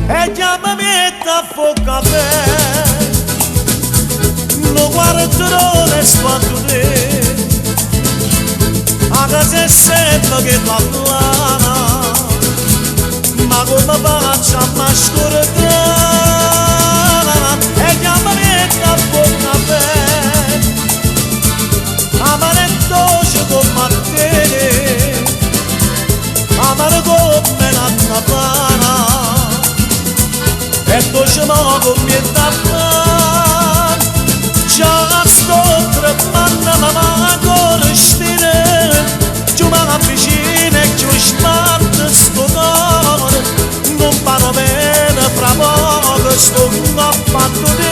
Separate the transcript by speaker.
Speaker 1: e chiamami a fuoco non guarderò le spatole a casa è sempre che parlana ma come faccio a mascordare e chiamami a fuoco amaretto come te amare come la pana e tu ci muovo mi da pan già sto tremando ma con stile giù ma vicino e giù sparto sto cuore non parlo bene fra poco sto fatto